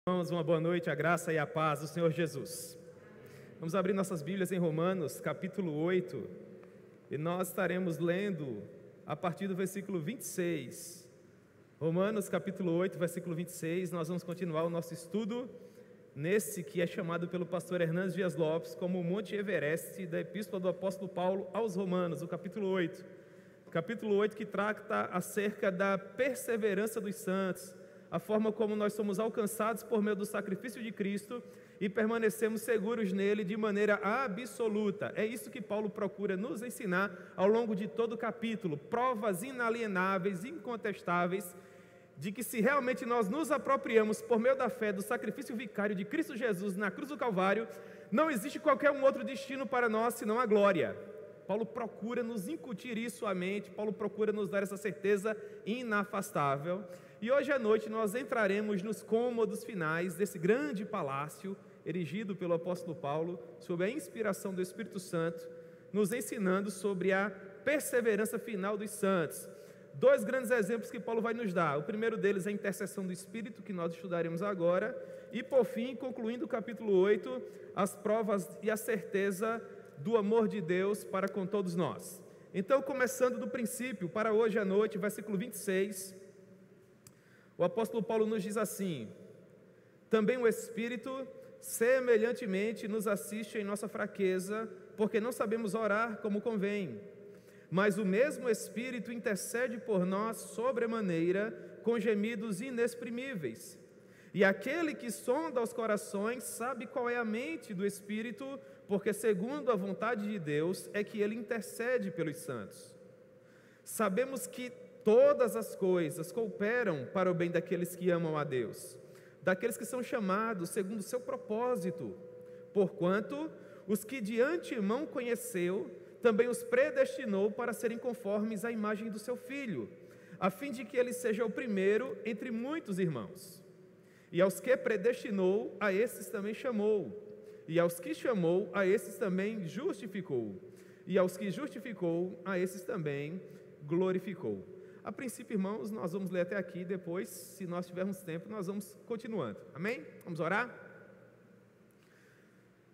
Irmãos, uma boa noite, a graça e a paz do Senhor Jesus. Vamos abrir nossas Bíblias em Romanos, capítulo 8, e nós estaremos lendo a partir do versículo 26. Romanos, capítulo 8, versículo 26, nós vamos continuar o nosso estudo nesse que é chamado pelo pastor Hernandes Dias Lopes como o Monte Everest da Epístola do Apóstolo Paulo aos Romanos, o capítulo 8. Capítulo 8 que trata acerca da perseverança dos santos, a forma como nós somos alcançados por meio do sacrifício de Cristo e permanecemos seguros nele de maneira absoluta. É isso que Paulo procura nos ensinar ao longo de todo o capítulo, provas inalienáveis, incontestáveis, de que se realmente nós nos apropriamos por meio da fé do sacrifício vicário de Cristo Jesus na cruz do Calvário, não existe qualquer um outro destino para nós senão a glória. Paulo procura nos incutir isso à mente, Paulo procura nos dar essa certeza inafastável. E hoje à noite nós entraremos nos cômodos finais desse grande palácio erigido pelo apóstolo Paulo, sob a inspiração do Espírito Santo, nos ensinando sobre a perseverança final dos santos. Dois grandes exemplos que Paulo vai nos dar. O primeiro deles é a intercessão do Espírito, que nós estudaremos agora, e por fim, concluindo o capítulo 8, as provas e a certeza do amor de Deus para com todos nós. Então, começando do princípio, para hoje à noite, versículo 26, o apóstolo Paulo nos diz assim: também o Espírito semelhantemente nos assiste em nossa fraqueza, porque não sabemos orar como convém, mas o mesmo Espírito intercede por nós sobremaneira, com gemidos inexprimíveis. E aquele que sonda os corações sabe qual é a mente do Espírito, porque segundo a vontade de Deus é que ele intercede pelos santos. Sabemos que todas as coisas cooperam para o bem daqueles que amam a Deus, daqueles que são chamados segundo o seu propósito, porquanto os que de antemão conheceu, também os predestinou para serem conformes à imagem do seu Filho, a fim de que ele seja o primeiro entre muitos irmãos. E aos que predestinou, a esses também chamou, e aos que chamou, a esses também justificou, e aos que justificou, a esses também glorificou. A princípio, irmãos, nós vamos ler até aqui, depois, se nós tivermos tempo, nós vamos continuando. Amém? Vamos orar?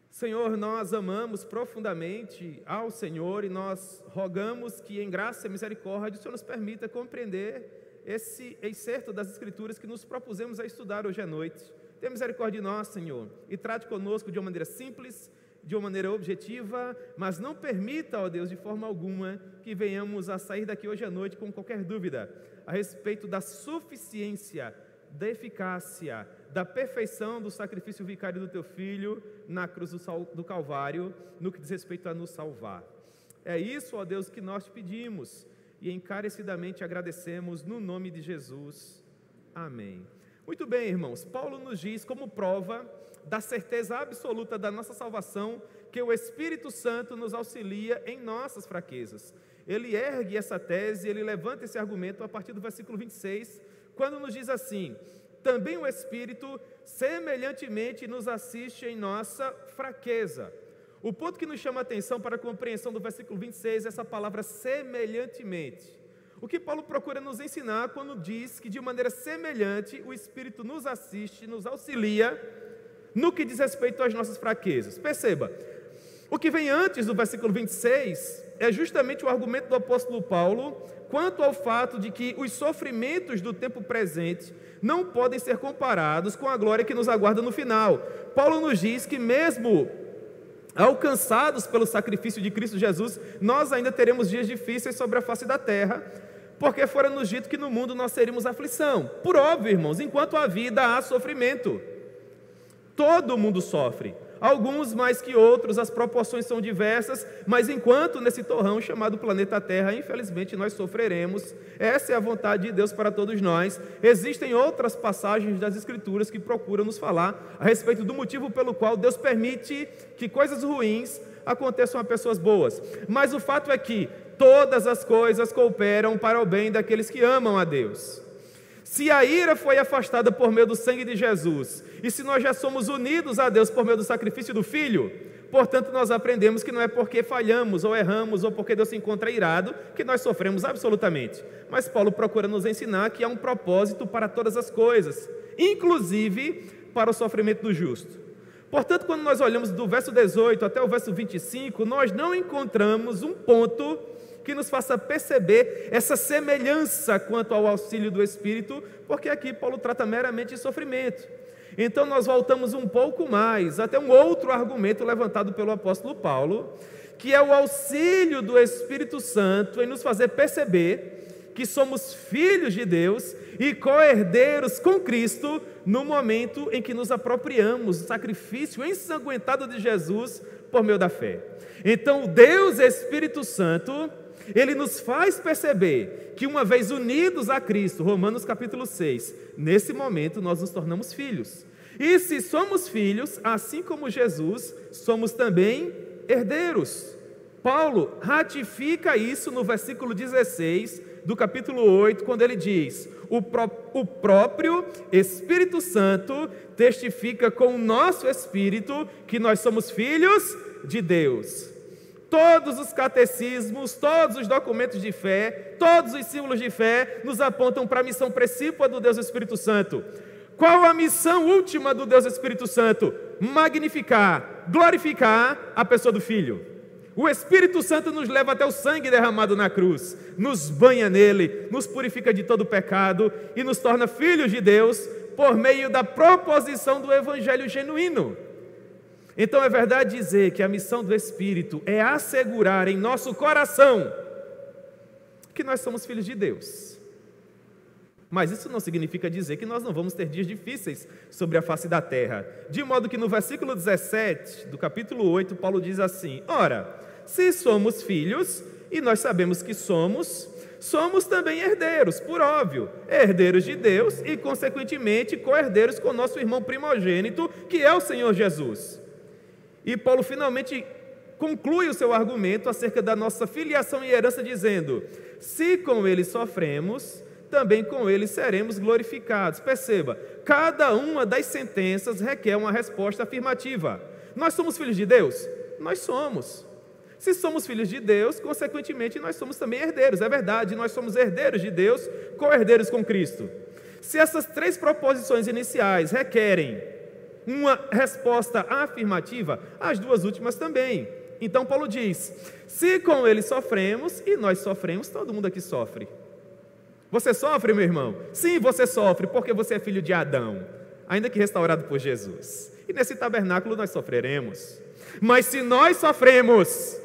Senhor, nós amamos profundamente ao Senhor e nós rogamos que em graça e misericórdia o Senhor nos permita compreender esse excerto das Escrituras que nos propusemos a estudar hoje à noite. Tenha misericórdia de nós, Senhor, e trate conosco de uma maneira simples, de uma maneira objetiva, mas não permita, ó Deus, de forma alguma, que venhamos a sair daqui hoje à noite com qualquer dúvida a respeito da suficiência, da eficácia, da perfeição do sacrifício vicário do Teu Filho na cruz do Calvário, no que diz respeito a nos salvar. É isso, ó Deus, que nós te pedimos e encarecidamente agradecemos no nome de Jesus. Amém. Muito bem, irmãos, Paulo nos diz como prova da certeza absoluta da nossa salvação, que o Espírito Santo nos auxilia em nossas fraquezas. Ele ergue essa tese, ele levanta esse argumento a partir do versículo 26, quando nos diz assim: também o Espírito semelhantemente nos assiste em nossa fraqueza. O ponto que nos chama a atenção para a compreensão do versículo 26 é essa palavra semelhantemente. O que Paulo procura nos ensinar quando diz que de maneira semelhante o Espírito nos assiste, nos auxilia no que diz respeito às nossas fraquezas. Perceba, o que vem antes do versículo 26 é justamente o argumento do apóstolo Paulo quanto ao fato de que os sofrimentos do tempo presente não podem ser comparados com a glória que nos aguarda no final. Paulo nos diz que mesmo alcançados pelo sacrifício de Cristo Jesus, nós ainda teremos dias difíceis sobre a face da terra, porque fora nos dito que no mundo nós teríamos aflição. Por óbvio, irmãos, enquanto há vida, há sofrimento. Todo mundo sofre, alguns mais que outros, as proporções são diversas, mas enquanto nesse torrão chamado planeta Terra, infelizmente nós sofreremos. Essa é a vontade de Deus para todos nós. Existem outras passagens das Escrituras que procuram nos falar a respeito do motivo pelo qual Deus permite que coisas ruins aconteçam a pessoas boas, mas o fato é que todas as coisas cooperam para o bem daqueles que amam a Deus. Se a ira foi afastada por meio do sangue de Jesus, e se nós já somos unidos a Deus por meio do sacrifício do Filho, portanto nós aprendemos que não é porque falhamos ou erramos ou porque Deus se encontra irado que nós sofremos absolutamente. Mas Paulo procura nos ensinar que há um propósito para todas as coisas, inclusive para o sofrimento do justo. Portanto, quando nós olhamos do verso 18 até o verso 25, nós não encontramos um ponto que nos faça perceber essa semelhança quanto ao auxílio do Espírito, porque aqui Paulo trata meramente de sofrimento. Então nós voltamos um pouco mais, até um outro argumento levantado pelo apóstolo Paulo, que é o auxílio do Espírito Santo em nos fazer perceber que somos filhos de Deus e co-herdeiros com Cristo no momento em que nos apropriamos do sacrifício ensanguentado de Jesus por meio da fé. Então, Deus Espírito Santo, Ele nos faz perceber que uma vez unidos a Cristo, Romanos capítulo 6, nesse momento nós nos tornamos filhos. E se somos filhos, assim como Jesus, somos também herdeiros. Paulo ratifica isso no versículo 16 do capítulo 8, quando ele diz: o próprio Espírito Santo testifica com o nosso espírito que nós somos filhos de Deus. Todos os catecismos, todos os documentos de fé, todos os símbolos de fé nos apontam para a missão precípua do Deus Espírito Santo. Qual a missão última do Deus Espírito Santo? Magnificar, glorificar a pessoa do Filho. O Espírito Santo nos leva até o sangue derramado na cruz, nos banha nele, nos purifica de todo pecado e nos torna filhos de Deus por meio da proposição do Evangelho genuíno. Então é verdade dizer que a missão do Espírito é assegurar em nosso coração que nós somos filhos de Deus. Mas isso não significa dizer que nós não vamos ter dias difíceis sobre a face da terra. De modo que no versículo 17 do capítulo 8, Paulo diz assim: ora, se somos filhos, e nós sabemos que somos também herdeiros, por óbvio, herdeiros de Deus e, consequentemente, co-herdeiros com nosso irmão primogênito, que é o Senhor Jesus. E Paulo finalmente conclui o seu argumento acerca da nossa filiação e herança, dizendo: se com ele sofremos, também com ele seremos glorificados. Perceba, cada uma das sentenças requer uma resposta afirmativa. Nós somos filhos de Deus? Nós somos. Se somos filhos de Deus, consequentemente nós somos também herdeiros. É verdade, nós somos herdeiros de Deus, co-herdeiros com Cristo. Se essas três proposições iniciais requerem uma resposta afirmativa, as duas últimas também. Então Paulo diz: se com ele sofremos, e nós sofremos, todo mundo aqui sofre. Você sofre, meu irmão? Sim, você sofre, porque você é filho de Adão, ainda que restaurado por Jesus. E nesse tabernáculo nós sofreremos. Mas se nós sofremos,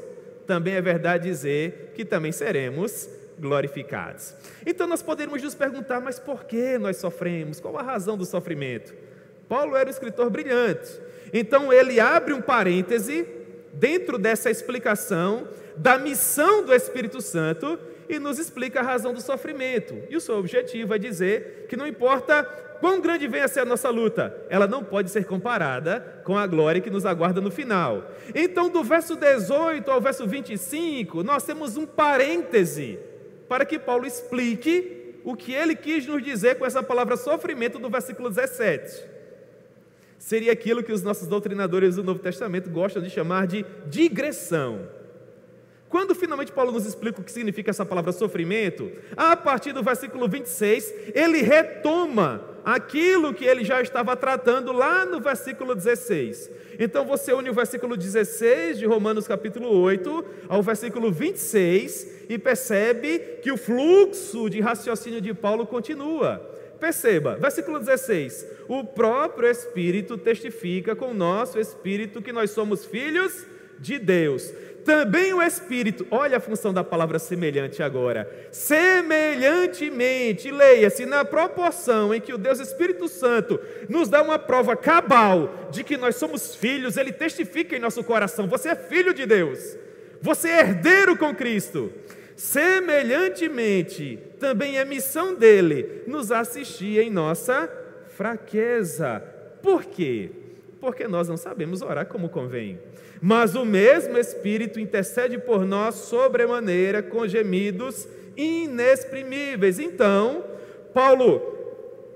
também é verdade dizer que também seremos glorificados. Então nós podemos nos perguntar: mas por que nós sofremos? Qual a razão do sofrimento? Paulo era um escritor brilhante. Então ele abre um parêntese dentro dessa explicação da missão do Espírito Santo e nos explica a razão do sofrimento. E o seu objetivo é dizer que não importa quão grande venha a ser a nossa luta, ela não pode ser comparada com a glória que nos aguarda no final. Então, do verso 18 ao verso 25, nós temos um parêntese para que Paulo explique o que ele quis nos dizer com essa palavra sofrimento do versículo 17. Seria aquilo que os nossos doutrinadores do Novo Testamento gostam de chamar de digressão. Quando finalmente Paulo nos explica o que significa essa palavra sofrimento, a partir do versículo 26, ele retoma aquilo que ele já estava tratando lá no versículo 16. Então você une o versículo 16 de Romanos capítulo 8 ao versículo 26 e percebe que o fluxo de raciocínio de Paulo continua. Perceba, versículo 16: o próprio Espírito testifica com o nosso Espírito que nós somos filhos de Deus. Também o Espírito, olha a função da palavra semelhante agora, semelhantemente, leia-se, na proporção em que o Deus Espírito Santo nos dá uma prova cabal de que nós somos filhos, ele testifica em nosso coração: você é filho de Deus, você é herdeiro com Cristo. Semelhantemente, também é missão dele nos assistir em nossa fraqueza. Por quê? Porque nós não sabemos orar como convém. Mas o mesmo Espírito intercede por nós sobremaneira com gemidos inexprimíveis. Então, Paulo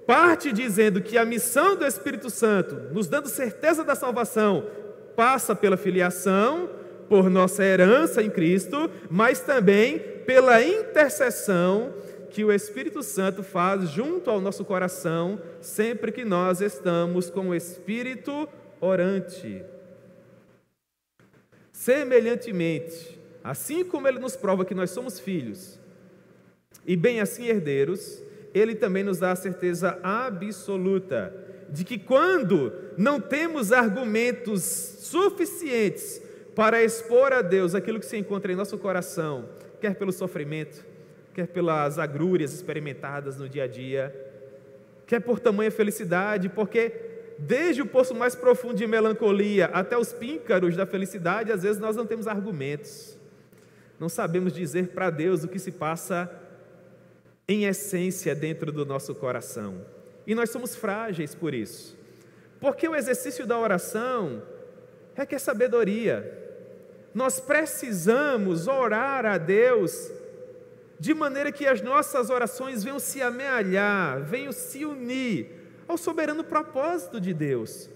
parte dizendo que a missão do Espírito Santo, nos dando certeza da salvação, passa pela filiação, por nossa herança em Cristo, mas também pela intercessão que o Espírito Santo faz junto ao nosso coração, sempre que nós estamos com o Espírito orante. Semelhantemente, assim como Ele nos prova que nós somos filhos, e bem assim herdeiros, Ele também nos dá a certeza absoluta de que quando não temos argumentos suficientes para expor a Deus aquilo que se encontra em nosso coração, quer pelo sofrimento, quer pelas agrúrias experimentadas no dia a dia, quer por tamanha felicidade, porque desde o poço mais profundo de melancolia até os píncaros da felicidade, às vezes nós não temos argumentos, não sabemos dizer para Deus o que se passa em essência dentro do nosso coração, e nós somos frágeis por isso, porque o exercício da oração requer sabedoria. Nós precisamos orar a Deus de maneira que as nossas orações venham se amealhar, venham se unir ao soberano propósito de Deus.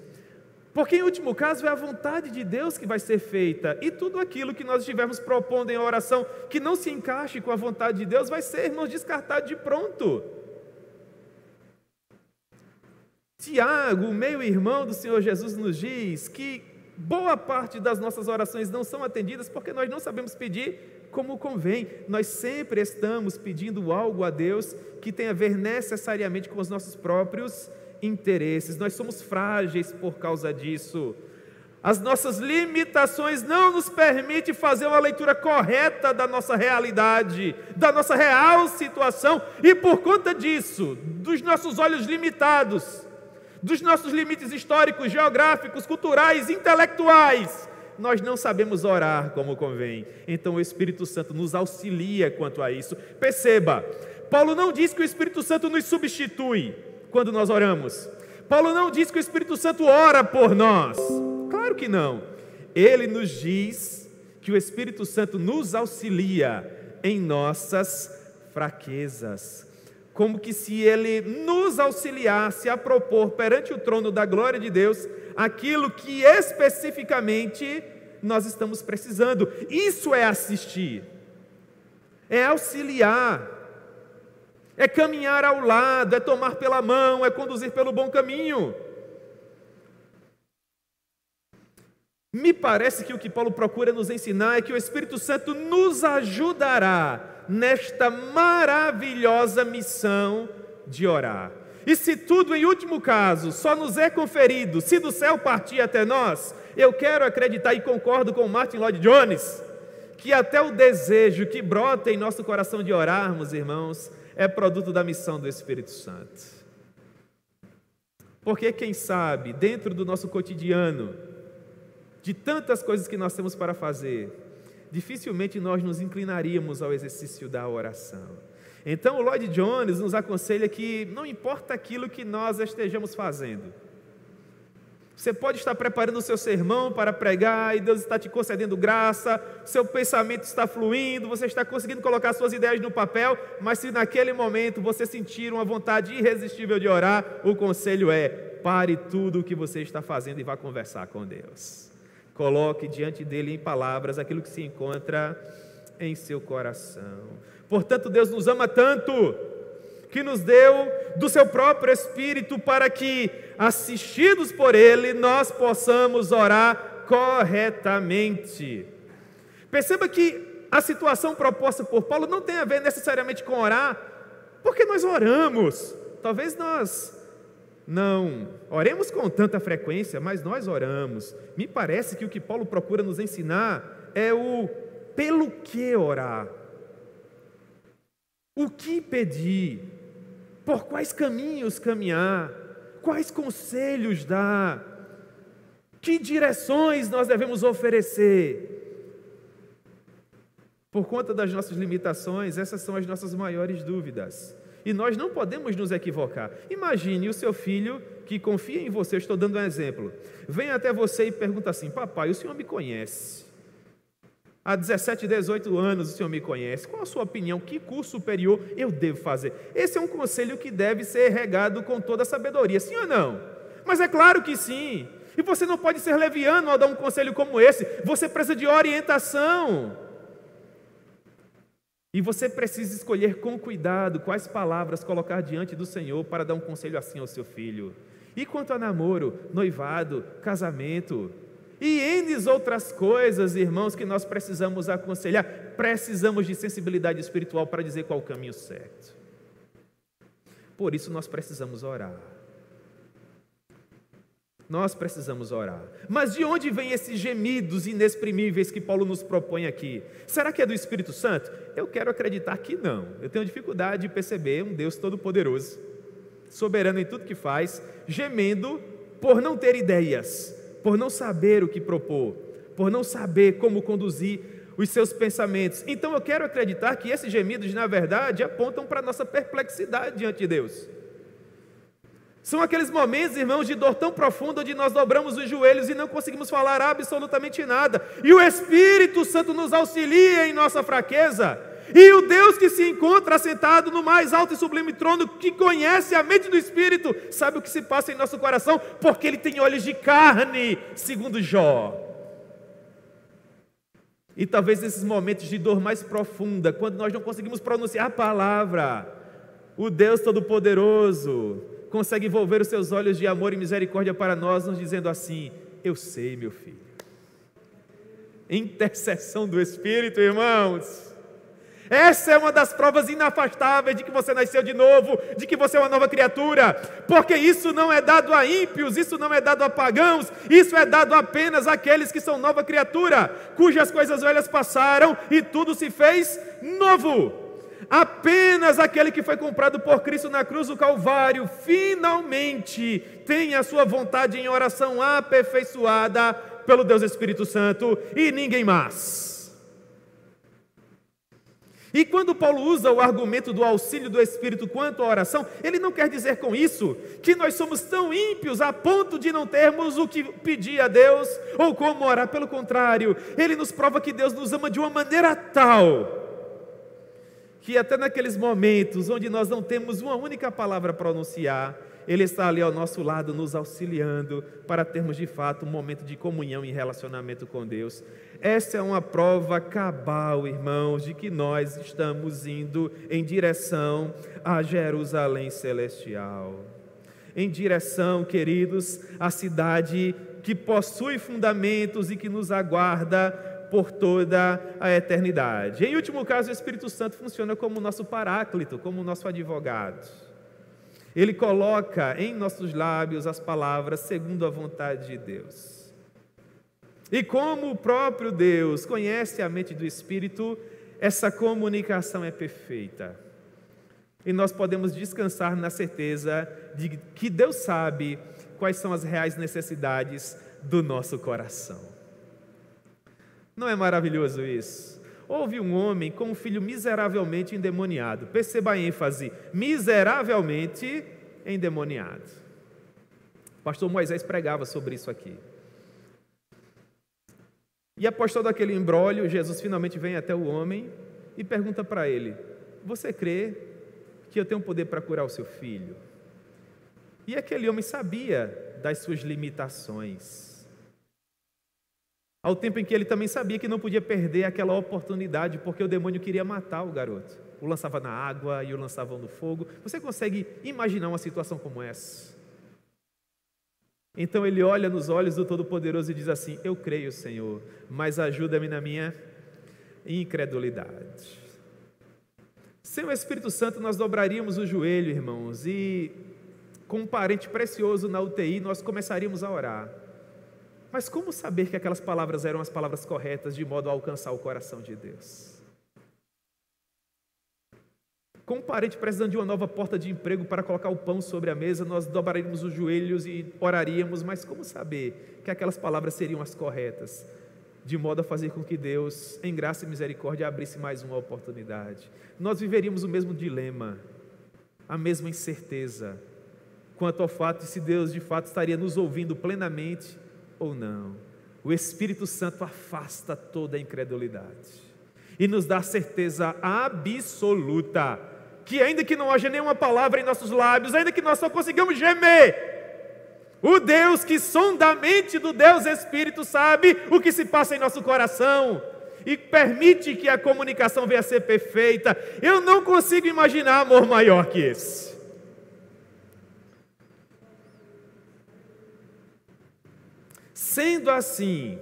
Porque em último caso é a vontade de Deus que vai ser feita, e tudo aquilo que nós estivermos propondo em oração que não se encaixe com a vontade de Deus vai ser, irmãos, descartado de pronto. Tiago, o meio-irmão do Senhor Jesus, nos diz que boa parte das nossas orações não são atendidas porque nós não sabemos pedir como convém. Nós sempre estamos pedindo algo a Deus que tem a ver necessariamente com os nossos próprios interesses. Nós somos frágeis por causa disso. As nossas limitações não nos permitem fazer uma leitura correta da nossa realidade, da nossa real situação, e por conta disso, dos nossos olhos limitados, dos nossos limites históricos, geográficos, culturais, intelectuais, nós não sabemos orar como convém. Então o Espírito Santo nos auxilia quanto a isso. Perceba, Paulo não diz que o Espírito Santo nos substitui quando nós oramos. Paulo não diz que o Espírito Santo ora por nós. Claro que não. Ele nos diz que o Espírito Santo nos auxilia em nossas fraquezas, como que se Ele nos auxiliasse a propor perante o trono da glória de Deus aquilo que especificamente nós estamos precisando. Isso é assistir, é auxiliar, é caminhar ao lado, é tomar pela mão, é conduzir pelo bom caminho. Me parece que o que Paulo procura nos ensinar é que o Espírito Santo nos ajudará nesta maravilhosa missão de orar. E se tudo, em último caso, só nos é conferido se do céu partir até nós, eu quero acreditar e concordo com Martin Lloyd-Jones, que até o desejo que brota em nosso coração de orarmos, irmãos, é produto da missão do Espírito Santo. Porque quem sabe, dentro do nosso cotidiano, de tantas coisas que nós temos para fazer, dificilmente nós nos inclinaríamos ao exercício da oração. Então o Lloyd-Jones nos aconselha que não importa aquilo que nós estejamos fazendo, você pode estar preparando o seu sermão para pregar e Deus está te concedendo graça, seu pensamento está fluindo, você está conseguindo colocar suas ideias no papel, mas se naquele momento você sentir uma vontade irresistível de orar, o conselho é: pare tudo o que você está fazendo e vá conversar com Deus. Coloque diante dele em palavras aquilo que se encontra em seu coração. Portanto, Deus nos ama tanto que nos deu do seu próprio Espírito para que, assistidos por Ele, nós possamos orar corretamente. Perceba que a situação proposta por Paulo não tem a ver necessariamente com orar, porque nós oramos. Talvez nós não oremos com tanta frequência, mas nós oramos. Me parece que o que Paulo procura nos ensinar é o pelo que orar, o que pedir, por quais caminhos caminhar, quais conselhos dar, que direções nós devemos oferecer. Por conta das nossas limitações, essas são as nossas maiores dúvidas. E nós não podemos nos equivocar. Imagine o seu filho que confia em você, eu estou dando um exemplo, vem até você e pergunta assim: papai, o senhor me conhece? Há 17, 18 anos o senhor me conhece, qual a sua opinião? Que curso superior eu devo fazer? Esse é um conselho que deve ser regado com toda a sabedoria, sim ou não? Mas é claro que sim. E você não pode ser leviano ao dar um conselho como esse, você precisa de orientação. E você precisa escolher com cuidado quais palavras colocar diante do Senhor para dar um conselho assim ao seu filho. E quanto a namoro, noivado, casamento e N outras coisas, irmãos, que nós precisamos aconselhar, precisamos de sensibilidade espiritual para dizer qual o caminho certo. Por isso nós precisamos orar. Nós precisamos orar. Mas de onde vêm esses gemidos inexprimíveis que Paulo nos propõe aqui? Será que é do Espírito Santo? Eu quero acreditar que não. Eu tenho dificuldade de perceber um Deus todo-poderoso, soberano em tudo que faz, gemendo por não ter ideias, por não saber o que propor, por não saber como conduzir os seus pensamentos. Então eu quero acreditar que esses gemidos, na verdade, apontam para a nossa perplexidade diante de Deus. São aqueles momentos, irmãos, de dor tão profunda, onde nós dobramos os joelhos e não conseguimos falar absolutamente nada. E o Espírito Santo nos auxilia em nossa fraqueza. E o Deus que se encontra assentado no mais alto e sublime trono, que conhece a mente do Espírito, sabe o que se passa em nosso coração, porque Ele tem olhos de carne, segundo Jó. E talvez nesses momentos de dor mais profunda, quando nós não conseguimos pronunciar a palavra, o Deus Todo-Poderoso consegue envolver os seus olhos de amor e misericórdia para nós, nos dizendo assim: eu sei, meu filho. Intercessão do Espírito, irmãos. Essa é uma das provas inafastáveis de que você nasceu de novo, de que você é uma nova criatura, porque isso não é dado a ímpios, isso não é dado a pagãos, isso é dado apenas àqueles que são nova criatura, cujas coisas velhas passaram e tudo se fez novo. Apenas aquele que foi comprado por Cristo na cruz do Calvário, finalmente tem a sua vontade em oração aperfeiçoada pelo Deus Espírito Santo e ninguém mais. E quando Paulo usa o argumento do auxílio do Espírito quanto à oração, ele não quer dizer com isso que nós somos tão ímpios a ponto de não termos o que pedir a Deus ou como orar. Pelo contrário, ele nos prova que Deus nos ama de uma maneira tal que até naqueles momentos onde nós não temos uma única palavra a pronunciar, Ele está ali ao nosso lado nos auxiliando para termos de fato um momento de comunhão e relacionamento com Deus. Essa é uma prova cabal, irmãos, de que nós estamos indo em direção a Jerusalém celestial. Em direção, queridos, à cidade que possui fundamentos e que nos aguarda por toda a eternidade. Em último caso, o Espírito Santo funciona como nosso paráclito, como nosso advogado. Ele coloca em nossos lábios as palavras segundo a vontade de Deus. E como o próprio Deus conhece a mente do Espírito, essa comunicação é perfeita. E nós podemos descansar na certeza de que Deus sabe quais são as reais necessidades do nosso coração. Não é maravilhoso isso? Houve um homem com um filho miseravelmente endemoniado. Perceba a ênfase, miseravelmente endemoniado. O pastor Moisés pregava sobre isso aqui. E após todo aquele imbróglio, Jesus finalmente vem até o homem e pergunta para ele: você crê que eu tenho poder para curar o seu filho? E aquele homem sabia das suas limitações. Ao tempo em que ele também sabia que não podia perder aquela oportunidade, porque o demônio queria matar o garoto. O lançava na água e o lançava no fogo. Você consegue imaginar uma situação como essa? Então ele olha nos olhos do Todo-Poderoso e diz assim: eu creio, Senhor, mas ajuda-me na minha incredulidade. Sem o Espírito Santo nós dobraríamos o joelho, irmãos, e com um parente precioso na UTI nós começaríamos a orar. Mas como saber que aquelas palavras eram as palavras corretas de modo a alcançar o coração de Deus? Com um parente precisando de uma nova porta de emprego para colocar o pão sobre a mesa, nós dobraríamos os joelhos e oraríamos, mas como saber que aquelas palavras seriam as corretas, de modo a fazer com que Deus, em graça e misericórdia, abrisse mais uma oportunidade? Nós viveríamos o mesmo dilema, a mesma incerteza, quanto ao fato de se Deus de fato estaria nos ouvindo plenamente ou não. O Espírito Santo afasta toda a incredulidade e nos dá certeza absoluta que ainda que não haja nenhuma palavra em nossos lábios, ainda que nós só consigamos gemer, o Deus que sonda a mente do Deus Espírito sabe o que se passa em nosso coração e permite que a comunicação venha a ser perfeita. Eu não consigo imaginar amor maior que esse. Sendo assim,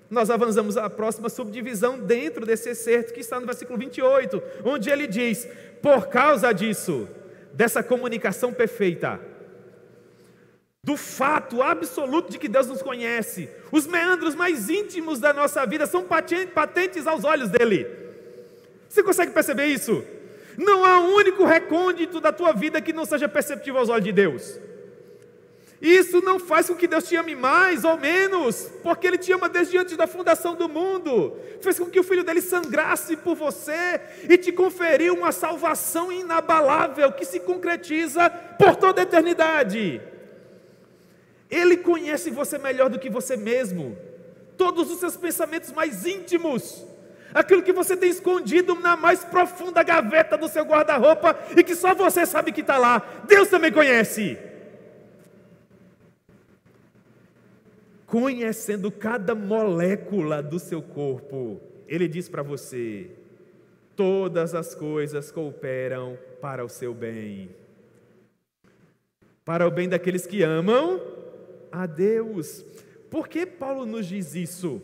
nós avançamos à próxima subdivisão dentro desse excerto que está no versículo 28, onde ele diz: por causa disso, dessa comunicação perfeita, do fato absoluto de que Deus nos conhece, os meandros mais íntimos da nossa vida são patentes aos olhos dele. Você consegue perceber isso? Não há um único recôndito da tua vida que não seja perceptível aos olhos de Deus. Isso não faz com que Deus te ame mais ou menos, porque Ele te ama desde antes da fundação do mundo. Fez com que o Filho dele sangrasse por você e te conferiu uma salvação inabalável que se concretiza por toda a eternidade. Ele conhece você melhor do que você mesmo, todos os seus pensamentos mais íntimos, aquilo que você tem escondido na mais profunda gaveta do seu guarda-roupa e que só você sabe que está lá, Deus também conhece. Conhecendo cada molécula do seu corpo, Ele diz para você: todas as coisas cooperam para o seu bem, para o bem daqueles que amam a Deus. Por que Paulo nos diz isso?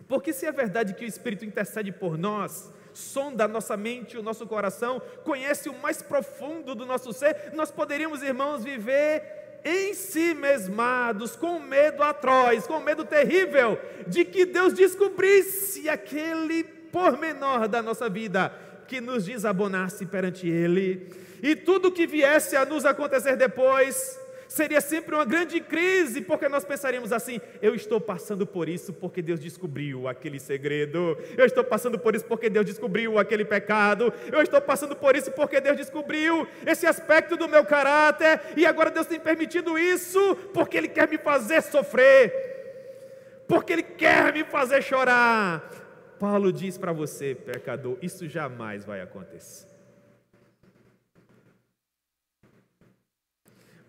Porque se é verdade que o Espírito intercede por nós, sonda a nossa mente e o nosso coração, conhece o mais profundo do nosso ser, nós poderíamos, irmãos, viver em si mesmados, com medo atroz, com medo terrível, de que Deus descobrisse aquele pormenor da nossa vida, que nos desabonasse perante Ele, e tudo que viesse a nos acontecer depois, seria sempre uma grande crise, porque nós pensaríamos assim: eu estou passando por isso porque Deus descobriu aquele segredo, eu estou passando por isso porque Deus descobriu aquele pecado, eu estou passando por isso porque Deus descobriu esse aspecto do meu caráter, e agora Deus tem permitido isso porque Ele quer me fazer sofrer, porque Ele quer me fazer chorar. Paulo diz para você, pecador, isso jamais vai acontecer.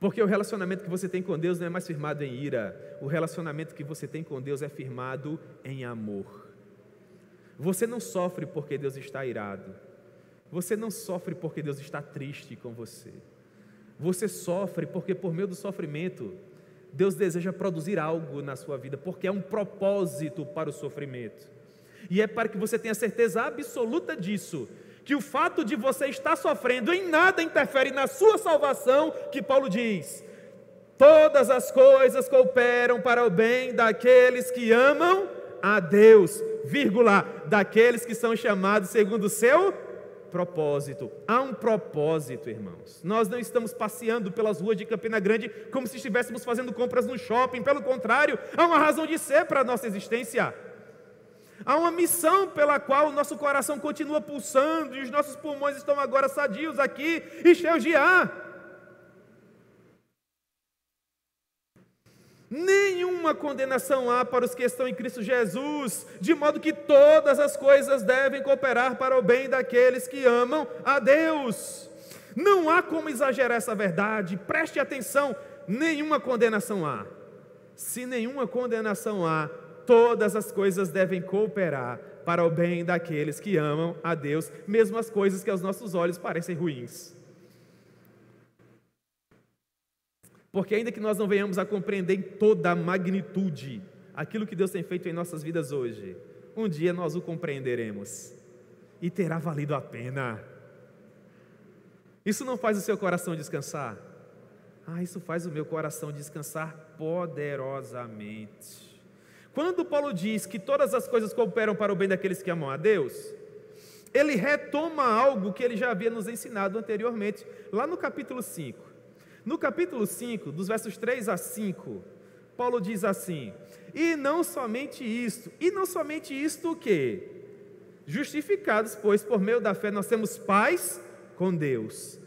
Porque o relacionamento que você tem com Deus não é mais firmado em ira. O relacionamento que você tem com Deus é firmado em amor. Você não sofre porque Deus está irado. Você não sofre porque Deus está triste com você. Você sofre porque por meio do sofrimento, Deus deseja produzir algo na sua vida, porque é um propósito para o sofrimento. E é para que você tenha certeza absoluta disso, que o fato de você estar sofrendo em nada interfere na sua salvação, que Paulo diz: todas as coisas cooperam para o bem daqueles que amam a Deus, vírgula, daqueles que são chamados segundo o seu propósito. Há um propósito, irmãos. Nós não estamos passeando pelas ruas de Campina Grande como se estivéssemos fazendo compras no shopping. Pelo contrário, há uma razão de ser para a nossa existência. Há uma missão pela qual o nosso coração continua pulsando e os nossos pulmões estão agora sadios aqui e cheios de ar. Nenhuma condenação há para os que estão em Cristo Jesus, de modo que todas as coisas devem cooperar para o bem daqueles que amam a Deus. Não há como exagerar essa verdade, preste atenção, nenhuma condenação há. Se nenhuma condenação há, todas as coisas devem cooperar para o bem daqueles que amam a Deus, mesmo as coisas que aos nossos olhos parecem ruins. Porque ainda que nós não venhamos a compreender em toda a magnitude aquilo que Deus tem feito em nossas vidas hoje, um dia nós o compreenderemos e terá valido a pena. Isso não faz o seu coração descansar? Isso faz o meu coração descansar poderosamente. Quando Paulo diz que todas as coisas cooperam para o bem daqueles que amam a Deus, ele retoma algo que ele já havia nos ensinado anteriormente, lá no capítulo 5. No capítulo 5, dos versos 3 a 5, Paulo diz assim: e não somente isto o quê? Justificados, pois, por meio da fé nós temos paz com Deus.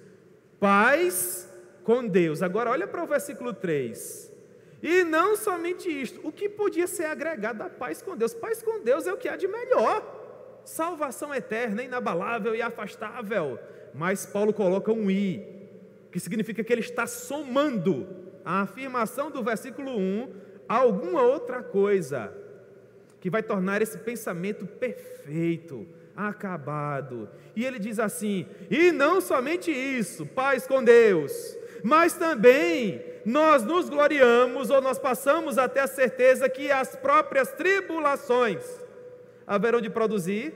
Paz com Deus. Agora olha para o versículo 3. E não somente isto, o que podia ser agregado à paz com Deus? Paz com Deus é o que há de melhor, salvação eterna, inabalável e afastável. Mas Paulo coloca um i, que significa que ele está somando a afirmação do versículo 1 a alguma outra coisa, que vai tornar esse pensamento perfeito, acabado. E ele diz assim: e não somente isso, paz com Deus, mas também nós nos gloriamos, ou nós passamos até a certeza que as próprias tribulações haverão de produzir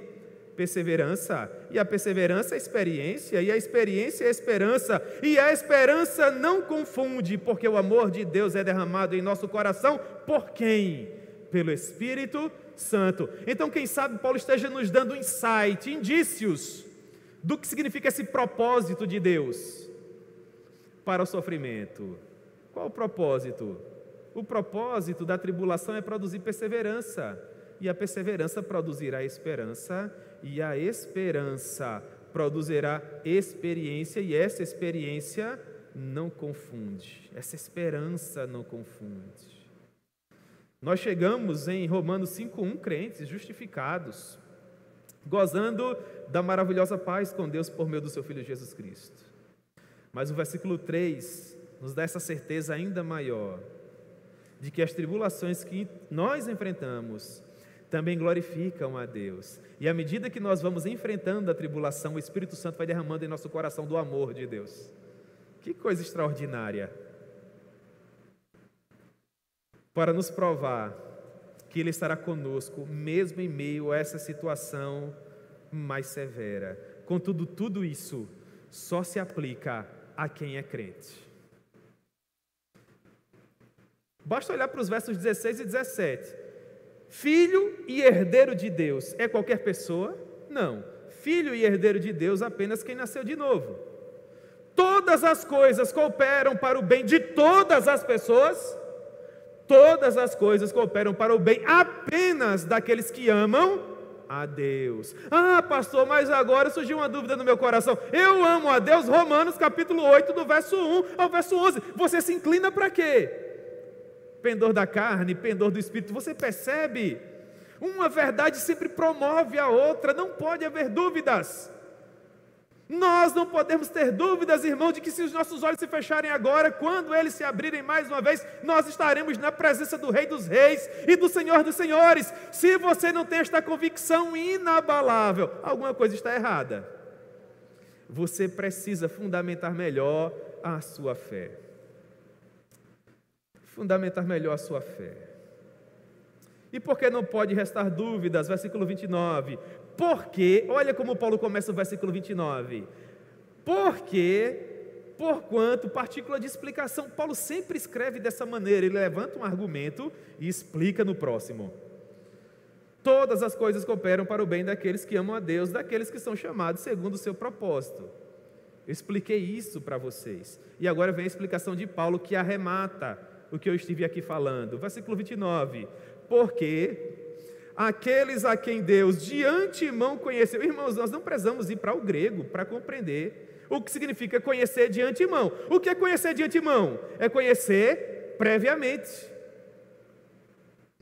perseverança, e a perseverança é experiência, e a experiência é esperança, e a esperança não confunde, porque o amor de Deus é derramado em nosso coração, por quem? Pelo Espírito Santo. Então, quem sabe Paulo esteja nos dando insight, indícios do que significa esse propósito de Deus para o sofrimento. Qual o propósito? O propósito da tribulação é produzir perseverança, e a perseverança produzirá esperança, e a esperança produzirá experiência, e essa experiência não confunde, essa esperança não confunde. Nós chegamos em Romanos 5:1, crentes justificados, gozando da maravilhosa paz com Deus por meio do seu Filho Jesus Cristo. Mas o versículo 3 nos dá essa certeza ainda maior, de que as tribulações que nós enfrentamos também glorificam a Deus. E à medida que nós vamos enfrentando a tribulação, o Espírito Santo vai derramando em nosso coração do amor de Deus. Que coisa extraordinária! Para nos provar que Ele estará conosco, mesmo em meio a essa situação mais severa. Contudo, tudo isso só se aplica a quem é crente. Basta olhar para os versos 16 e 17. Filho e herdeiro de Deus é qualquer pessoa? Não. Filho e herdeiro de Deus apenas quem nasceu de novo. Todas as coisas cooperam para o bem de todas as pessoas. Todas as coisas cooperam para o bem apenas daqueles que amam a Deus. Ah, pastor, mas agora surgiu uma dúvida no meu coração. Eu amo a Deus, Romanos capítulo 8, do verso 1 ao verso 11. Você se inclina para quê? Pendor da carne, pendor do espírito. Você percebe? Uma verdade sempre promove a outra, não pode haver dúvidas. Nós não podemos ter dúvidas, irmão, de que se os nossos olhos se fecharem agora, quando eles se abrirem mais uma vez, nós estaremos na presença do Rei dos Reis e do Senhor dos Senhores. Se você não tem esta convicção inabalável, alguma coisa está errada. Você precisa fundamentar melhor a sua fé. Fundamentar melhor a sua fé. E por que não pode restar dúvidas? Versículo 29. Porque, olha como Paulo começa o versículo 29. Porque, porquanto, partícula de explicação. Paulo sempre escreve dessa maneira, ele levanta um argumento e explica no próximo. Todas as coisas cooperam para o bem daqueles que amam a Deus, daqueles que são chamados segundo o seu propósito. Eu expliquei isso para vocês. E agora vem a explicação de Paulo que arremata o que eu estive aqui falando. Versículo 29. Porque aqueles a quem Deus de antemão conheceu. Irmãos, nós não precisamos ir para o grego para compreender o que significa conhecer de antemão. O que é conhecer de antemão? É conhecer previamente.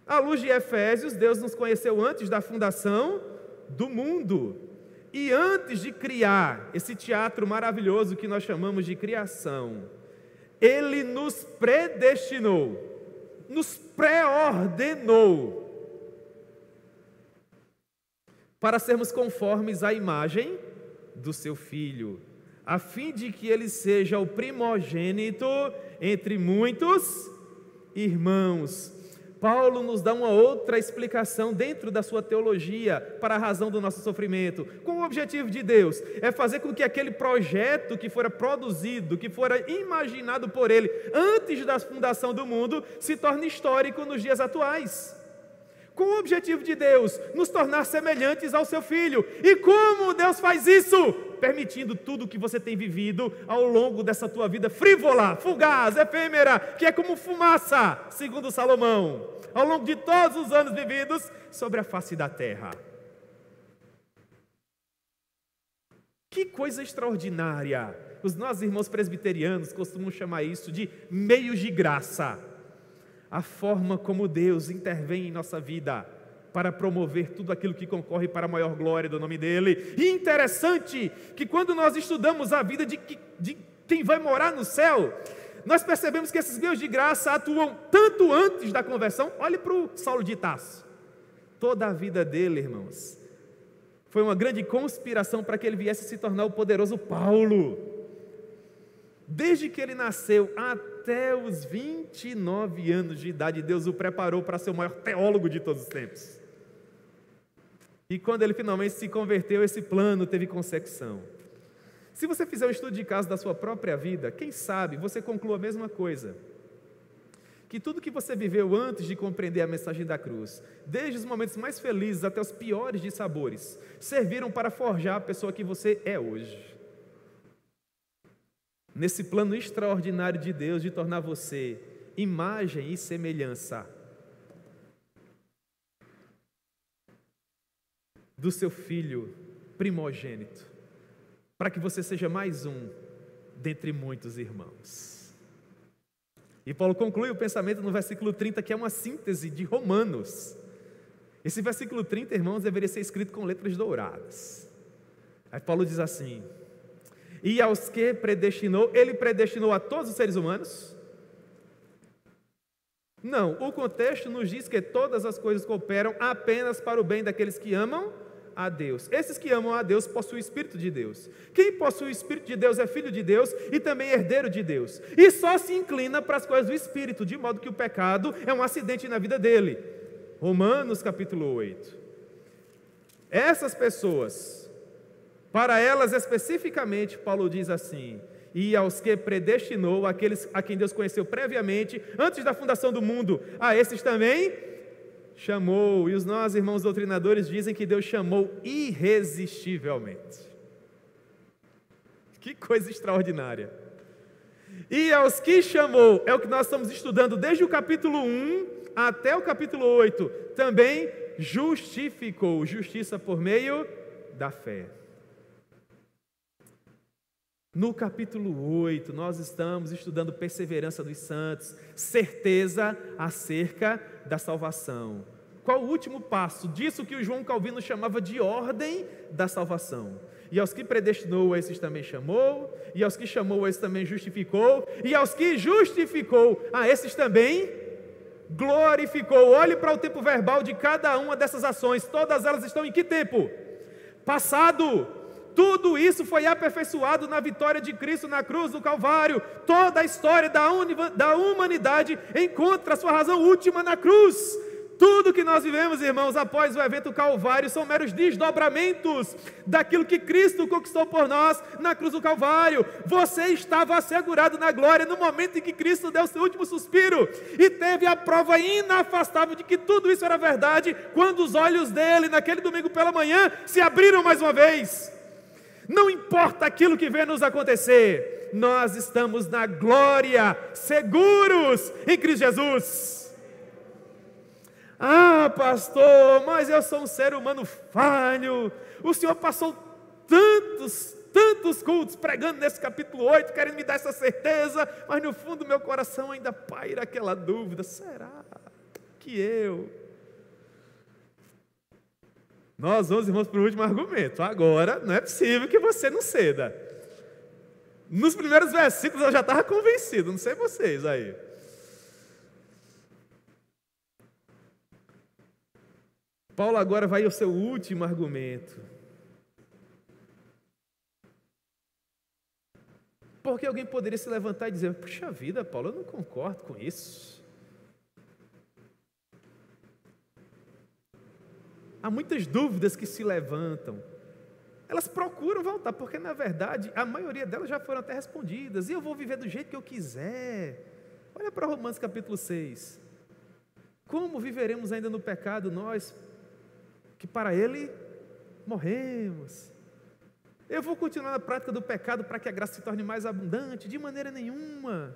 À luz de Efésios, Deus nos conheceu antes da fundação do mundo. E antes de criar esse teatro maravilhoso que nós chamamos de criação, Ele nos predestinou, nos pré-ordenou para sermos conformes à imagem do seu Filho, a fim de que ele seja o primogênito entre muitos irmãos. Paulo nos dá uma outra explicação dentro da sua teologia para a razão do nosso sofrimento. Qual o objetivo de Deus? É fazer com que aquele projeto que fora produzido, que fora imaginado por Ele antes da fundação do mundo, se torne histórico nos dias atuais. Com o objetivo de Deus, nos tornar semelhantes ao seu Filho. E como Deus faz isso? Permitindo tudo que você tem vivido ao longo dessa tua vida frívola, fugaz, efêmera, que é como fumaça, segundo Salomão, ao longo de todos os anos vividos sobre a face da terra. Que coisa extraordinária! Os nossos irmãos presbiterianos costumam chamar isso de meios de graça. A forma como Deus intervém em nossa vida para promover tudo aquilo que concorre para a maior glória do nome dEle. E interessante que quando nós estudamos a vida de quem vai morar no céu, nós percebemos que esses meios de graça atuam tanto antes da conversão. Olhe para o Saulo de Tarso. Toda a vida dele, irmãos, foi uma grande conspiração para que ele viesse se tornar o poderoso Paulo. Desde que ele nasceu até os 29 anos de idade, Deus o preparou para ser o maior teólogo de todos os tempos. E quando ele finalmente se converteu, esse plano teve consecução. Se você fizer um estudo de caso da sua própria vida, quem sabe você conclua a mesma coisa. Que tudo que você viveu antes de compreender a mensagem da cruz, desde os momentos mais felizes até os piores de sabores, serviram para forjar a pessoa que você é hoje. Nesse plano extraordinário de Deus de tornar você imagem e semelhança do seu filho primogênito, para que você seja mais um dentre muitos irmãos. E Paulo conclui o pensamento no versículo 30, que é uma síntese de Romanos. Esse versículo 30, irmãos, deveria ser escrito com letras douradas. Aí Paulo diz assim: e aos que predestinou, ele predestinou a todos os seres humanos? Não, o contexto nos diz que todas as coisas cooperam apenas para o bem daqueles que amam a Deus. Esses que amam a Deus possuem o Espírito de Deus. Quem possui o Espírito de Deus é filho de Deus e também herdeiro de Deus. E só se inclina para as coisas do Espírito, de modo que o pecado é um acidente na vida dele. Romanos capítulo 8. Essas pessoas, para elas especificamente, Paulo diz assim: e aos que predestinou, aqueles a quem Deus conheceu previamente, antes da fundação do mundo, a esses também chamou. E os nossos irmãos doutrinadores dizem que Deus chamou irresistivelmente. Que coisa extraordinária. E aos que chamou, é o que nós estamos estudando desde o capítulo 1 até o capítulo 8, também justificou, justiça por meio da fé. No capítulo 8, nós estamos estudando perseverança dos santos, certeza acerca da salvação. Qual o último passo disso que o João Calvino chamava de ordem da salvação? E aos que predestinou, a esses também chamou, e aos que chamou, a esses também justificou, e aos que justificou, a esses também glorificou. Olhe para o tempo verbal de cada uma dessas ações, todas elas estão em que tempo? Passado. Tudo isso foi aperfeiçoado na vitória de Cristo na cruz do Calvário. Toda a história da humanidade encontra a sua razão última na cruz. Tudo que nós vivemos, irmãos, após o evento Calvário, são meros desdobramentos daquilo que Cristo conquistou por nós na cruz do Calvário. Você estava assegurado na glória no momento em que Cristo deu o seu último suspiro, e teve a prova inafastável de que tudo isso era verdade, quando os olhos dele, naquele domingo pela manhã, se abriram mais uma vez. Não importa aquilo que venha nos acontecer, nós estamos na glória, seguros em Cristo Jesus. Ah, pastor, mas eu sou um ser humano falho. O senhor passou tantos cultos pregando nesse capítulo 8, querendo me dar essa certeza, mas no fundo do meu coração ainda paira aquela dúvida: será que eu... Nós vamos, irmãos, para o último argumento. Agora, não é possível que você não ceda. Nos primeiros versículos eu já estava convencido, não sei vocês aí. Paulo agora vai ao seu último argumento. Porque alguém poderia se levantar e dizer: puxa vida, Paulo, eu não concordo com isso. Há muitas dúvidas que se levantam. Elas procuram voltar, porque na verdade a maioria delas já foram até respondidas. E eu vou viver do jeito que eu quiser. Olha para Romanos capítulo 6. Como viveremos ainda no pecado nós, que para ele morremos? Eu vou continuar na prática do pecado para que a graça se torne mais abundante? De maneira nenhuma.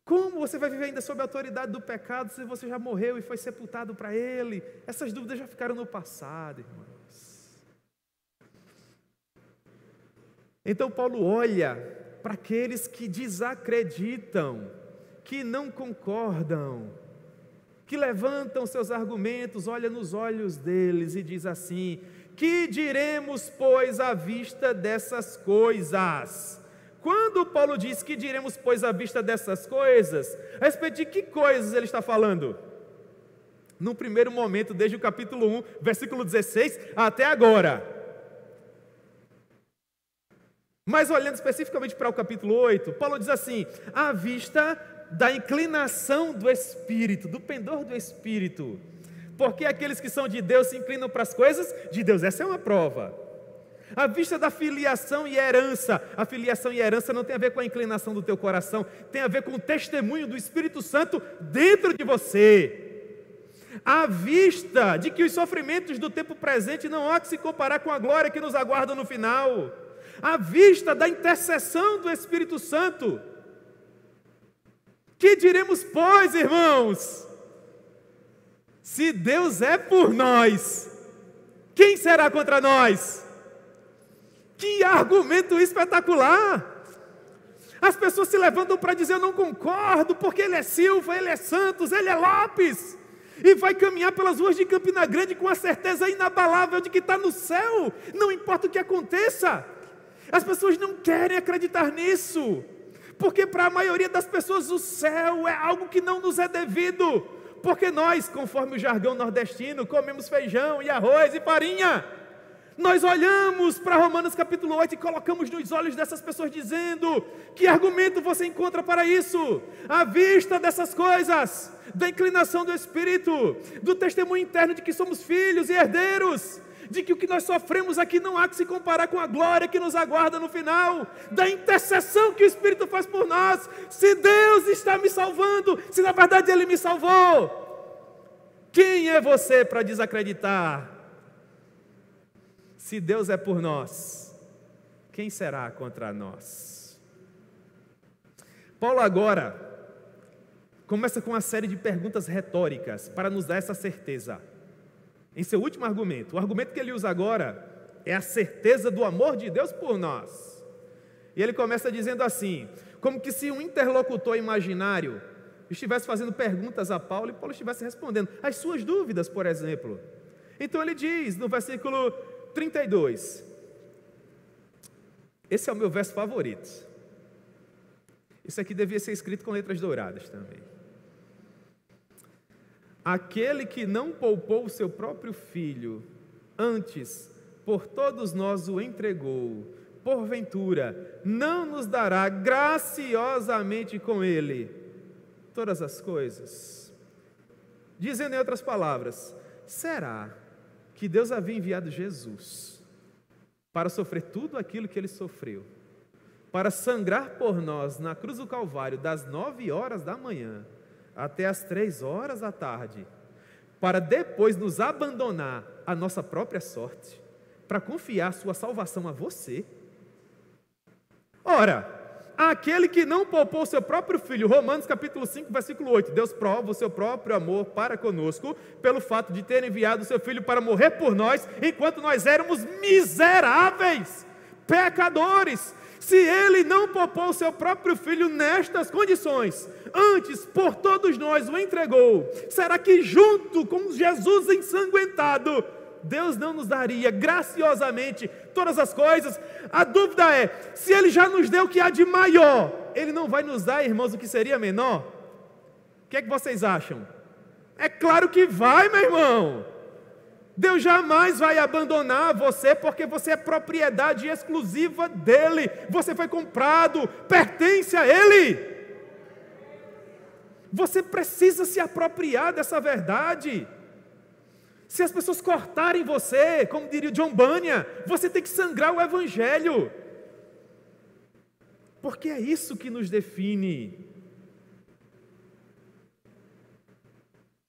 Como você vai viver ainda sob a autoridade do pecado se você já morreu e foi sepultado para ele? Essas dúvidas já ficaram no passado, irmãos. Então Paulo olha para aqueles que desacreditam, que não concordam, que levantam seus argumentos, olha nos olhos deles e diz assim: que diremos, pois, à vista dessas coisas? Quando Paulo diz que diremos, pois, à vista dessas coisas, a respeito de que coisas ele está falando? num primeiro momento, desde o capítulo 1, versículo 16, até agora. Mas olhando especificamente para o capítulo 8, Paulo diz assim: à vista da inclinação do Espírito, do pendor do Espírito, porque aqueles que são de Deus se inclinam para as coisas de Deus. Essa é uma prova. À vista da filiação e herança. A filiação e herança não tem a ver com a inclinação do teu coração, tem a ver com o testemunho do Espírito Santo dentro de você. À vista de que os sofrimentos do tempo presente não há que se comparar com a glória que nos aguarda no final. À vista da intercessão do Espírito Santo. Que diremos, pois, irmãos? Se Deus é por nós, quem será contra nós? Que argumento espetacular! As pessoas se levantam para dizer: eu não concordo, porque ele é Silva, ele é Santos, ele é Lopes, e vai caminhar pelas ruas de Campina Grande com a certeza inabalável de que está no céu, não importa o que aconteça. As pessoas não querem acreditar nisso, porque para a maioria das pessoas o céu é algo que não nos é devido, porque nós, conforme o jargão nordestino, comemos feijão e arroz e farinha. Nós olhamos para Romanos capítulo 8 e colocamos nos olhos dessas pessoas dizendo: que argumento você encontra para isso? À vista dessas coisas, da inclinação do Espírito, do testemunho interno de que somos filhos e herdeiros, de que o que nós sofremos aqui não há que se comparar com a glória que nos aguarda no final, da intercessão que o Espírito faz por nós. Se Deus está me salvando, se na verdade Ele me salvou, quem é você para desacreditar? Se Deus é por nós, quem será contra nós? Paulo agora começa com uma série de perguntas retóricas para nos dar essa certeza. Em seu último argumento, o argumento que ele usa agora é a certeza do amor de Deus por nós. E ele começa dizendo assim, como que se um interlocutor imaginário estivesse fazendo perguntas a Paulo e Paulo estivesse respondendo as suas dúvidas, por exemplo. Então ele diz no versículo 32, esse é o meu verso favorito. Isso aqui devia ser escrito com letras douradas também. Aquele que não poupou o seu próprio filho, antes por todos nós o entregou, porventura não nos dará graciosamente com ele todas as coisas? Dizendo em outras palavras, será que Deus havia enviado Jesus para sofrer tudo aquilo que ele sofreu, para sangrar por nós na cruz do Calvário das 9 horas da manhã até as 3 horas da tarde, para depois nos abandonar à nossa própria sorte, para confiar sua salvação a você? Ora, aquele que não poupou o seu próprio filho, Romanos capítulo 5, versículo 8, Deus prova o seu próprio amor para conosco, pelo fato de ter enviado o seu filho para morrer por nós, enquanto nós éramos miseráveis, pecadores. Se ele não poupou o seu próprio filho nestas condições, antes por todos nós o entregou, será que junto com Jesus ensanguentado, Deus não nos daria graciosamente todas as coisas? A dúvida é, se Ele já nos deu o que há de maior, Ele não vai nos dar, irmãos, o que seria menor? O que é que vocês acham? É claro que vai, meu irmão. Deus jamais vai abandonar você, porque você é propriedade exclusiva dEle. Você foi comprado, pertence a Ele. Você precisa se apropriar dessa verdade. Se as pessoas cortarem você, como diria o John Bunyan, você tem que sangrar o Evangelho. Porque é isso que nos define.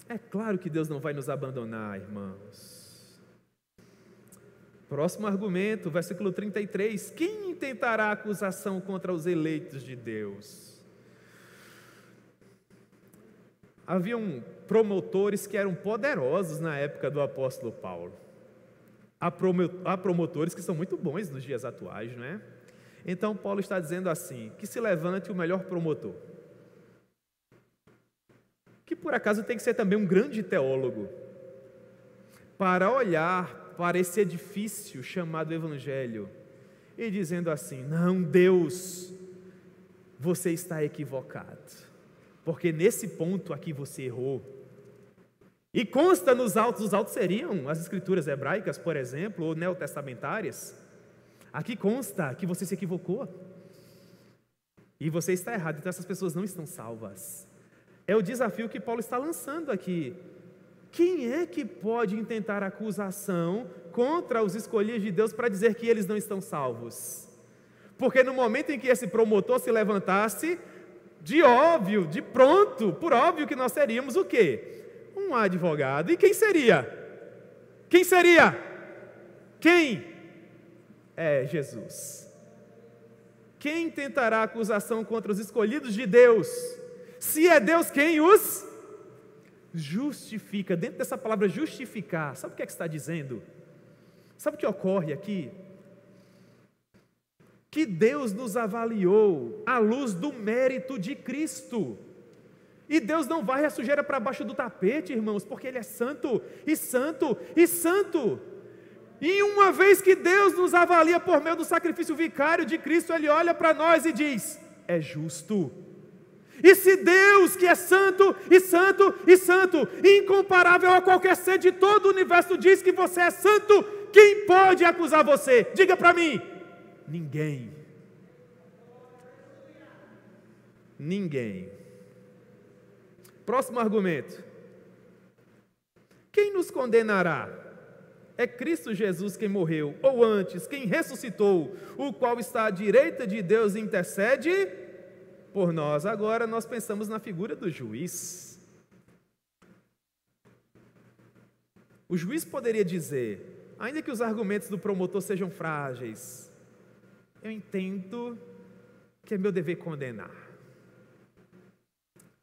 É claro que Deus não vai nos abandonar, irmãos. Próximo argumento, versículo 33. Quem intentará acusação contra os eleitos de Deus? Haviam promotores que eram poderosos na época do apóstolo Paulo. Há promotores que são muito bons nos dias atuais, não é? Então Paulo está dizendo assim, que se levante o melhor promotor, que por acaso tem que ser também um grande teólogo, para olhar para esse edifício chamado Evangelho e dizendo assim, não, Deus, você está equivocado, porque nesse ponto aqui você errou. E consta nos autos, os autos seriam as escrituras hebraicas, por exemplo, ou neotestamentárias. Aqui consta que você se equivocou. E você está errado, então essas pessoas não estão salvas. É o desafio que Paulo está lançando aqui. Quem é que pode intentar acusação contra os escolhidos de Deus para dizer que eles não estão salvos? Porque no momento em que esse promotor se levantasse, por óbvio que nós seríamos o quê? Um advogado. E quem seria? Quem seria? Quem? É Jesus. Quem tentará acusação contra os escolhidos de Deus? Se é Deus quem os justifica. Dentro dessa palavra justificar, sabe o que é que está dizendo? Sabe o que ocorre aqui? Que Deus nos avaliou à luz do mérito de Cristo. E Deus não varre a sujeira para baixo do tapete, irmãos, porque Ele é santo, e santo, e santo. E uma vez que Deus nos avalia por meio do sacrifício vicário de Cristo, Ele olha para nós e diz, é justo. E se Deus, que é santo, e santo, e santo, incomparável a qualquer ser de todo o universo, diz que você é santo, quem pode acusar você? Diga para mim. Ninguém. Ninguém. Próximo argumento. Quem nos condenará? É Cristo Jesus quem morreu, ou antes, quem ressuscitou, o qual está à direita de Deus e intercede por nós. Agora nós pensamos na figura do juiz. O juiz poderia dizer, ainda que os argumentos do promotor sejam frágeis, eu entendo que é meu dever condenar.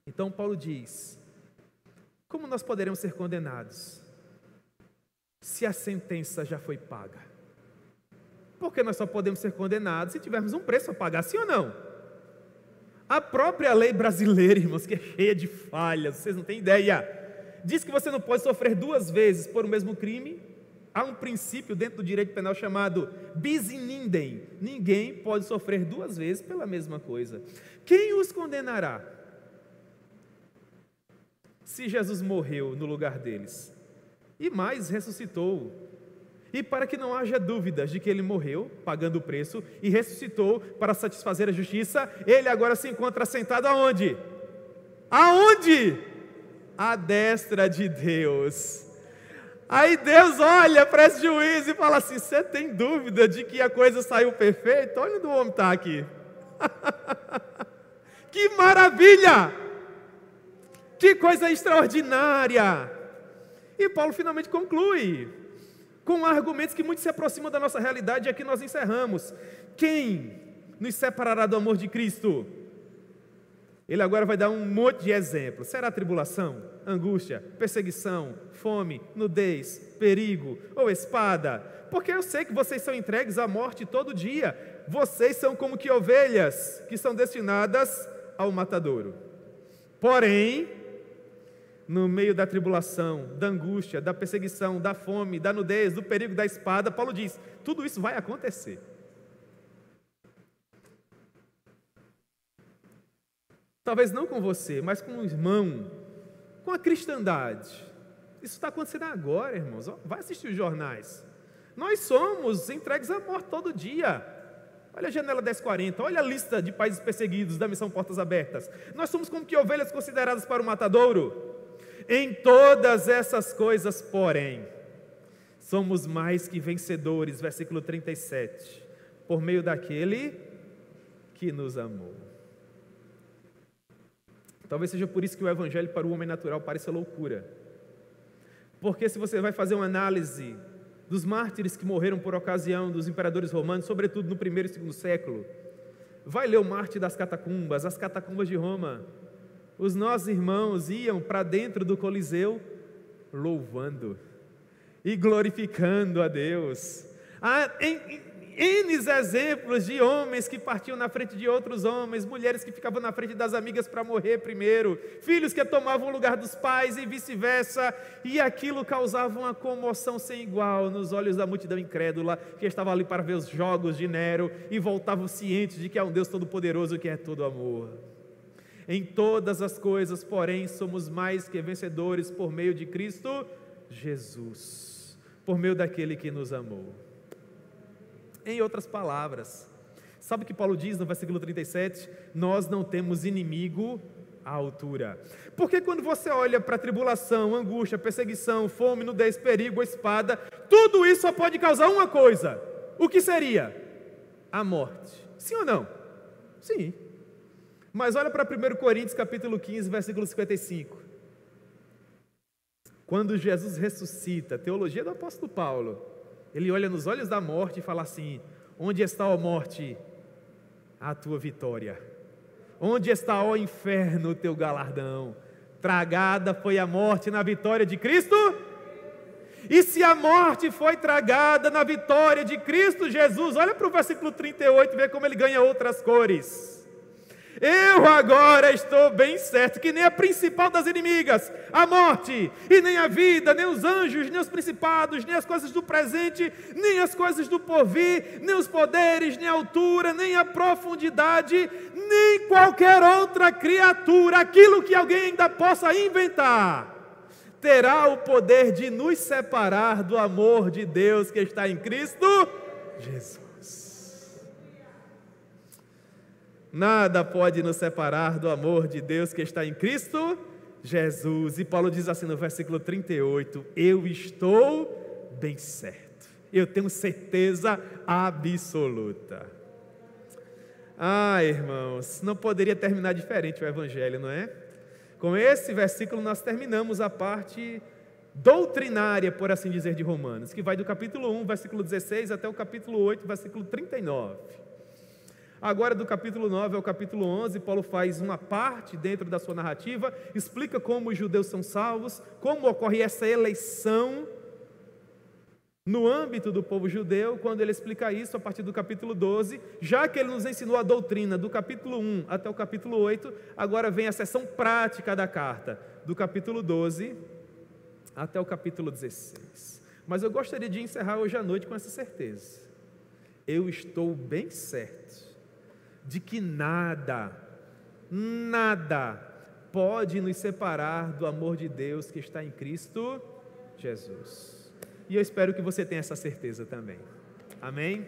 Então Paulo diz, como nós poderemos ser condenados se a sentença já foi paga? Porque nós só podemos ser condenados se tivermos um preço a pagar, sim ou não? A própria lei brasileira, irmãos, que é cheia de falhas, vocês não têm ideia, diz que você não pode sofrer duas vezes por o mesmo crime. Há um princípio dentro do direito penal chamado bis in idem. Ninguém pode sofrer duas vezes pela mesma coisa. Quem os condenará? Se Jesus morreu no lugar deles, e mais, ressuscitou, e para que não haja dúvidas de que ele morreu, pagando o preço, e ressuscitou para satisfazer a justiça, ele agora se encontra sentado aonde? Aonde? À destra de Deus. Aí Deus olha para esse juiz e fala assim, você tem dúvida de que a coisa saiu perfeita? Olha onde o homem está aqui. Que maravilha! Que coisa extraordinária! E Paulo finalmente conclui, com argumentos que muito se aproximam da nossa realidade, e aqui nós encerramos. Quem nos separará do amor de Cristo? Ele agora vai dar um monte de exemplos. Será tribulação, angústia, perseguição, fome, nudez, perigo ou espada? Porque eu sei que vocês são entregues à morte todo dia. Vocês são como que ovelhas que são destinadas ao matadouro. Porém, no meio da tribulação, da angústia, da perseguição, da fome, da nudez, do perigo da espada, Paulo diz, tudo isso vai acontecer. Talvez não com você, mas com o irmão, com a cristandade. Isso está acontecendo agora, irmãos. Vai assistir os jornais. Nós somos entregues à morte todo dia. Olha a janela 1040, olha a lista de países perseguidos da missão Portas Abertas. Nós somos como que ovelhas consideradas para o matadouro. Em todas essas coisas, porém, somos mais que vencedores, versículo 37, por meio daquele que nos amou. Talvez seja por isso que o evangelho para o homem natural pareça loucura. Porque se você vai fazer uma análise dos mártires que morreram por ocasião dos imperadores romanos, sobretudo no primeiro e segundo século, vai ler o mártir das catacumbas, as catacumbas de Roma. Os nossos irmãos iam para dentro do Coliseu louvando e glorificando a Deus. Há N exemplos de homens que partiam na frente de outros homens, mulheres que ficavam na frente das amigas para morrer primeiro, filhos que tomavam o lugar dos pais e vice-versa, e aquilo causava uma comoção sem igual nos olhos da multidão incrédula, que estava ali para ver os jogos de Nero, e voltavam cientes de que há um Deus todo-poderoso que é todo amor. Em todas as coisas, porém, somos mais que vencedores por meio de Cristo Jesus, por meio daquele que nos amou. Em outras palavras, sabe o que Paulo diz no versículo 37? Nós não temos inimigo à altura. Porque quando você olha para a tribulação, angústia, perseguição, fome, nudez, perigo, espada, tudo isso só pode causar uma coisa. O que seria? A morte. Sim ou não? Sim. Mas olha para 1 Coríntios capítulo 15, versículo 55. Quando Jesus ressuscita, teologia do apóstolo Paulo, ele olha nos olhos da morte e fala assim: onde está, ó morte, a tua vitória? Onde está, ó inferno, o teu galardão? Tragada foi a morte na vitória de Cristo? E se a morte foi tragada na vitória de Cristo Jesus, olha para o versículo 38, vê como ele ganha outras cores. Eu agora estou bem certo que nem a principal das inimigas, a morte, e nem a vida, nem os anjos, nem os principados, nem as coisas do presente, nem as coisas do porvir, nem os poderes, nem a altura, nem a profundidade, nem qualquer outra criatura, aquilo que alguém ainda possa inventar, terá o poder de nos separar do amor de Deus que está em Cristo Jesus. Nada pode nos separar do amor de Deus que está em Cristo Jesus. E Paulo diz assim no versículo 38, eu estou bem certo, eu tenho certeza absoluta. Irmãos, não poderia terminar diferente o Evangelho, não é? Com esse versículo nós terminamos a parte doutrinária, por assim dizer, de Romanos, que vai do capítulo 1, versículo 16, até o capítulo 8, versículo 39. Agora, do capítulo 9 ao capítulo 11, Paulo faz uma parte dentro da sua narrativa, explica como os judeus são salvos, como ocorre essa eleição no âmbito do povo judeu. Quando ele explica isso a partir do capítulo 12, já que ele nos ensinou a doutrina do capítulo 1 até o capítulo 8, agora vem a seção prática da carta, do capítulo 12 até o capítulo 16. Mas eu gostaria de encerrar hoje à noite com essa certeza. Eu estou bem certo de que nada pode nos separar do amor de Deus que está em Cristo Jesus. E eu espero que você tenha essa certeza também. Amém?